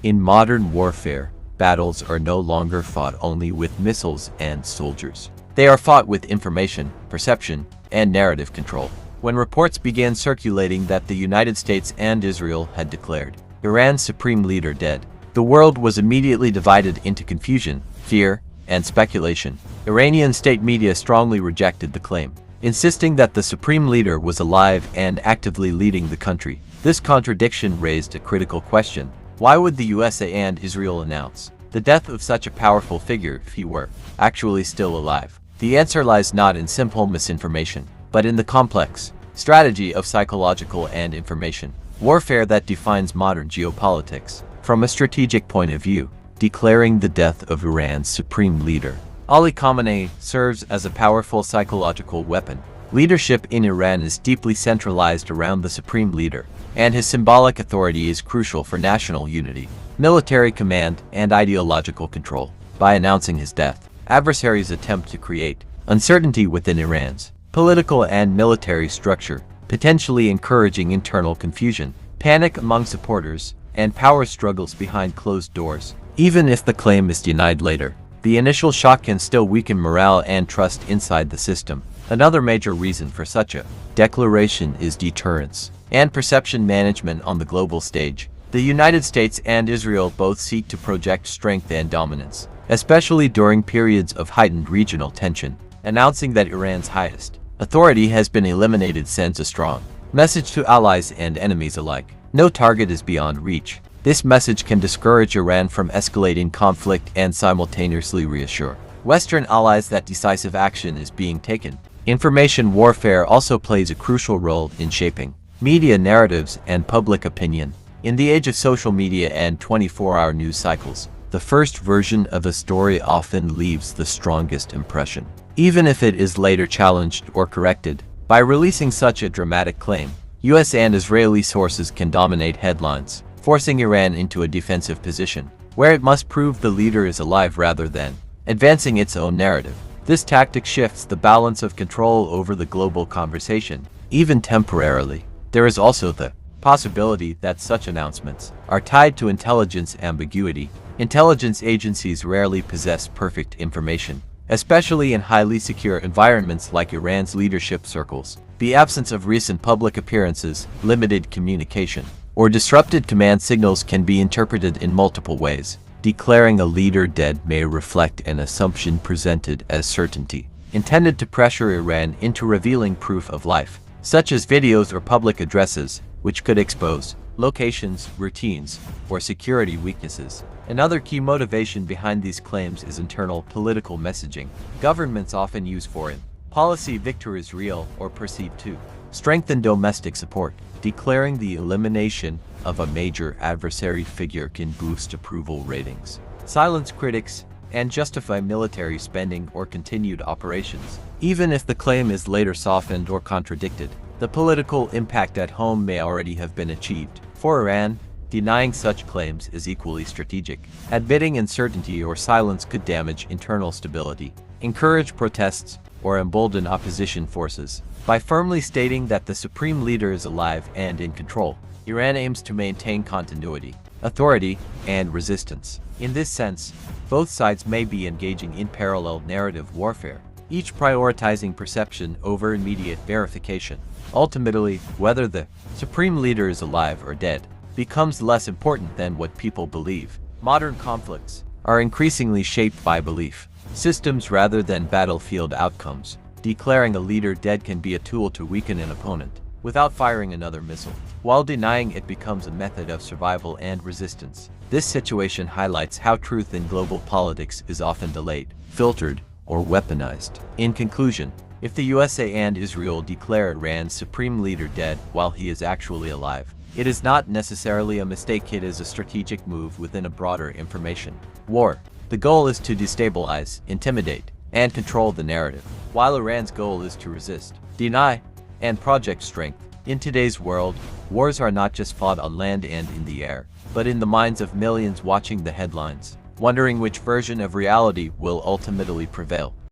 In modern warfare, battles are no longer fought only with missiles and soldiers. They are fought with information, perception, and narrative control. When reports began circulating that the United States and Israel had declared Iran's supreme leader dead, the world was immediately divided into confusion, fear, and speculation. Iranian state media strongly rejected the claim, insisting that the supreme leader was alive and actively leading the country. This contradiction raised a critical question. Why would the USA and Israel announce the death of such a powerful figure if he were actually still alive? The answer lies not in simple misinformation, but in the complex strategy of psychological and information warfare that defines modern geopolitics. From a strategic point of view, declaring the death of Iran's supreme leader, Ali Khamenei, serves as a powerful psychological weapon. Leadership in Iran is deeply centralized around the supreme leader, and his symbolic authority is crucial for national unity, military command, and ideological control. By announcing his death, adversaries attempt to create uncertainty within Iran's political and military structure, potentially encouraging internal confusion, panic among supporters, and power struggles behind closed doors. Even if the claim is denied later, the initial shock can still weaken morale and trust inside the system. Another major reason for such a declaration is deterrence and perception management on the global stage. The United States and Israel both seek to project strength and dominance, especially during periods of heightened regional tension. Announcing that Iran's highest authority has been eliminated sends a strong message to allies and enemies alike. No target is beyond reach. This message can discourage Iran from escalating conflict and simultaneously reassure Western allies that decisive action is being taken. Information warfare also plays a crucial role in shaping media narratives and public opinion. In the age of social media and 24-hour news cycles, the first version of a story often leaves the strongest impression, even if it is later challenged or corrected. By releasing such a dramatic claim, US and Israeli sources can dominate headlines, forcing Iran into a defensive position, where it must prove the leader is alive rather than advancing its own narrative. This tactic shifts the balance of control over the global conversation, even temporarily. There is also the possibility that such announcements are tied to intelligence ambiguity. Intelligence agencies rarely possess perfect information, especially in highly secure environments like Iran's leadership circles. The absence of recent public appearances, limited communication, or disrupted command signals can be interpreted in multiple ways. Declaring a leader dead may reflect an assumption presented as certainty, intended to pressure Iran into revealing proof of life, such as videos or public addresses, which could expose locations, routines, or security weaknesses. Another key motivation behind these claims is internal political messaging. Governments often use foreign policy victories, real or perceived, to strengthen domestic support. Declaring the elimination of a major adversary figure can boost approval ratings, silence critics, and justify military spending or continued operations. Even if the claim is later softened or contradicted, the political impact at home may already have been achieved. For Iran, denying such claims is equally strategic. Admitting uncertainty or silence could damage internal stability, encourage protests, or embolden opposition forces. By firmly stating that the supreme leader is alive and in control, Iran aims to maintain continuity, authority, and resistance. In this sense, both sides may be engaging in parallel narrative warfare, each prioritizing perception over immediate verification. Ultimately, whether the supreme leader is alive or dead becomes less important than what people believe. Modern conflicts are increasingly shaped by belief systems rather than battlefield outcomes. Declaring a leader dead can be a tool to weaken an opponent without firing another missile, while denying it becomes a method of survival and resistance. This situation highlights how truth in global politics is often delayed, filtered, or weaponized. In conclusion, if the USA and Israel declare Iran's supreme leader dead while he is actually alive, it is not necessarily a mistake. It is a strategic move within a broader information war. The goal is to destabilize, intimidate, and control the narrative, while Iran's goal is to resist, deny, and project strength. In today's world, wars are not just fought on land and in the air, but in the minds of millions watching the headlines, wondering which version of reality will ultimately prevail.